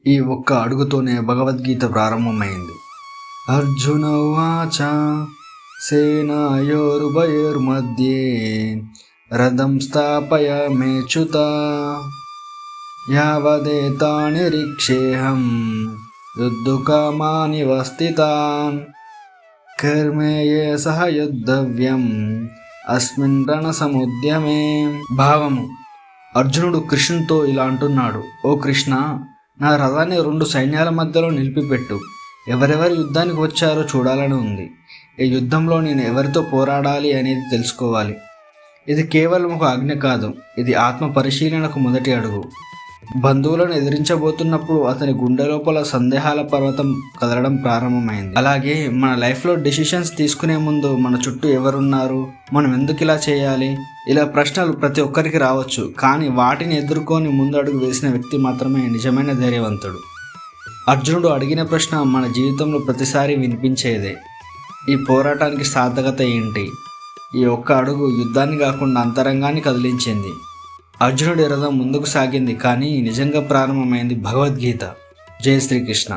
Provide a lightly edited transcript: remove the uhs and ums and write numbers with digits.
ఈ ఒక్క అడుగుతోనే భగవద్గీత ప్రారంభమైంది. అర్జున ఉవాచ సేనాయోరుభయోర్మధ్యే రథం స్థాపయామ్యేచ్యుత యావదేతాని నిరీక్షేహం యుద్ధకామాని స్థితాన్ కర్మేయే సహ యుద్ధవ్యం అస్మిన్ రణసముద్యమే. భావము: అర్జునుడు కృష్ణునితో ఇలా అంటున్నాడు, ఓ కృష్ణ, నా రథాన్ని 2 సైన్యాల మధ్యలో నిలిపిపెట్టు. ఎవరెవరు యుద్ధానికి వచ్చారో చూడాలని ఉంది. ఈ యుద్ధంలో నేను ఎవరితో పోరాడాలి అనేది తెలుసుకోవాలి. ఇది కేవలం ఒక ఆజ్ఞ కాదు, ఇది ఆత్మ పరిశీలనకు మొదటి అడుగు. బంధువులను ఎదిరించబోతున్నప్పుడు అతని గుండె లోపల సందేహాల పర్వతం కదలడం ప్రారంభమైంది. అలాగే మన లైఫ్లో డెసిషన్స్ తీసుకునే ముందు మన చుట్టూ ఎవరున్నారు, మనం ఎందుకు ఇలా చేయాలి, ఇలా ప్రశ్నలు ప్రతి ఒక్కరికి రావచ్చు. కానీ వాటిని ఎదుర్కొని ముందు అడుగు వేసిన వ్యక్తి మాత్రమే నిజమైన ధైర్యవంతుడు. అర్జునుడు అడిగిన ప్రశ్న మన జీవితంలో ప్రతిసారి వినిపించేదే. ఈ పోరాటానికి సార్థకత ఏంటి? ఈ ఒక్క అడుగు యుద్ధాన్ని కాకుండా అంతరంగాన్ని కదిలించింది. అర్జునుడి రథం ముందుకు సాగింది, కానీ నిజంగా ప్రారంభమైంది భగవద్గీత. జై శ్రీకృష్ణ.